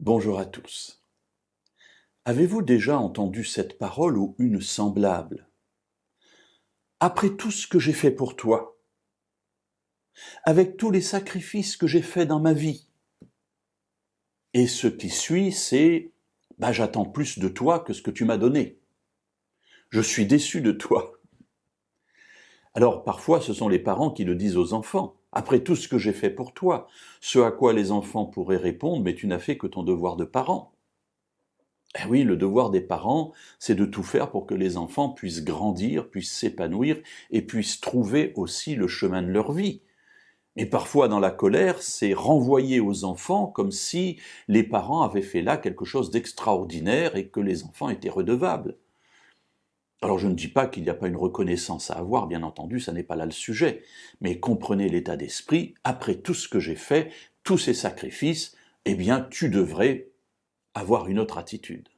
Bonjour à tous. Avez-vous déjà entendu cette parole ou une semblable? Après tout ce que j'ai fait pour toi, avec tous les sacrifices que j'ai faits dans ma vie, et ce qui suit, c'est j'attends plus de toi que ce que tu m'as donné. Je suis déçu de toi. Alors parfois, ce sont les parents qui le disent aux enfants. Après tout ce que j'ai fait pour toi, ce à quoi les enfants pourraient répondre, mais tu n'as fait que ton devoir de parent. Eh oui, le devoir des parents, c'est de tout faire pour que les enfants puissent grandir, puissent s'épanouir et puissent trouver aussi le chemin de leur vie. Et parfois, dans la colère, c'est renvoyer aux enfants comme si les parents avaient fait là quelque chose d'extraordinaire et que les enfants étaient redevables. Alors je ne dis pas qu'il n'y a pas une reconnaissance à avoir, bien entendu, ça n'est pas là le sujet, mais comprenez l'état d'esprit, après tout ce que j'ai fait, tous ces sacrifices, eh bien tu devrais avoir une autre attitude.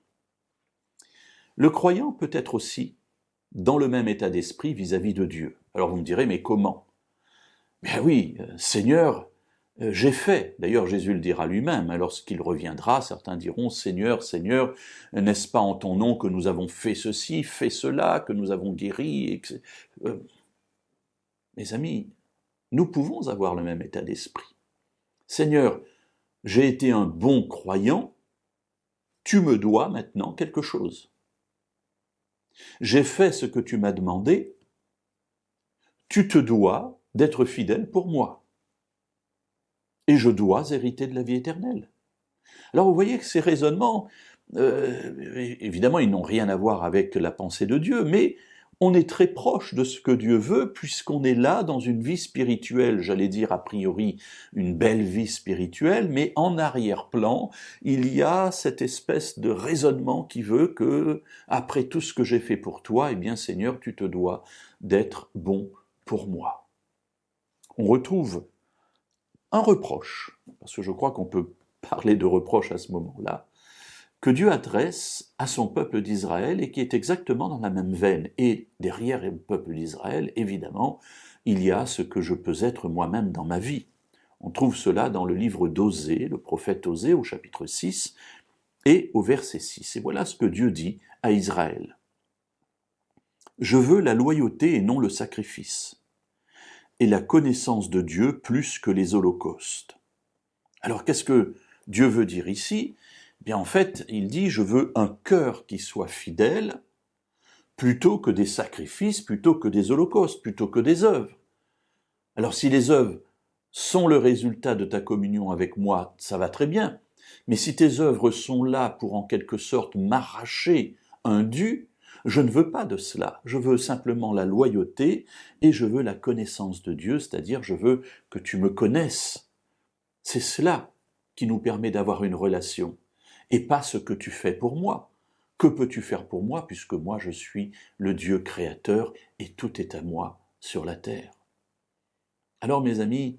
Le croyant peut être aussi dans le même état d'esprit vis-à-vis de Dieu. Alors vous me direz, mais comment? Bien oui, Seigneur, j'ai fait. D'ailleurs, Jésus le dira lui-même. Lorsqu'il reviendra, certains diront, Seigneur, Seigneur, n'est-ce pas en ton nom que nous avons fait ceci, fait cela, que nous avons guéri, etc. Mes amis, nous pouvons avoir le même état d'esprit. Seigneur, j'ai été un bon croyant, tu me dois maintenant quelque chose. J'ai fait ce que tu m'as demandé, tu te dois d'être fidèle pour moi. Et je dois hériter de la vie éternelle. Alors vous voyez que ces raisonnements, évidemment, ils n'ont rien à voir avec la pensée de Dieu, mais on est très proche de ce que Dieu veut, puisqu'on est là dans une vie spirituelle, j'allais dire a priori une belle vie spirituelle, mais en arrière-plan, il y a cette espèce de raisonnement qui veut que, après tout ce que j'ai fait pour toi, eh bien Seigneur, tu te dois d'être bon pour moi. On retrouve un reproche, parce que je crois qu'on peut parler de reproche à ce moment-là, que Dieu adresse à son peuple d'Israël et qui est exactement dans la même veine. Et derrière le peuple d'Israël, évidemment, il y a ce que je peux être moi-même dans ma vie. On trouve cela dans le livre d'Osée, le prophète Osée, au chapitre 6 et au verset 6. Et voilà ce que Dieu dit à Israël. « Je veux la loyauté et non le sacrifice, et la connaissance de Dieu plus que les holocaustes. » Alors qu'est-ce que Dieu veut dire ici? Bien en fait, il dit, je veux un cœur qui soit fidèle, plutôt que des sacrifices, plutôt que des holocaustes, plutôt que des œuvres. Alors si les œuvres sont le résultat de ta communion avec moi, ça va très bien. Mais si tes œuvres sont là pour en quelque sorte m'arracher un dû, je ne veux pas de cela. Je veux simplement la loyauté et je veux la connaissance de Dieu, c'est-à-dire je veux que tu me connaisses. C'est cela qui nous permet d'avoir une relation, et pas ce que tu fais pour moi. Que peux-tu faire pour moi, puisque moi je suis le Dieu créateur, et tout est à moi sur la terre. Alors mes amis,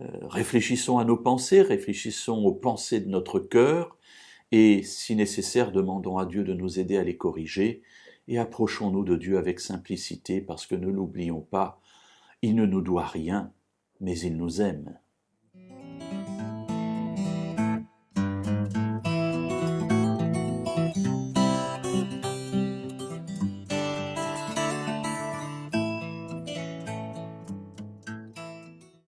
réfléchissons à nos pensées, réfléchissons aux pensées de notre cœur, et si nécessaire, demandons à Dieu de nous aider à les corriger, et approchons-nous de Dieu avec simplicité, parce que ne l'oublions pas, il ne nous doit rien, mais il nous aime.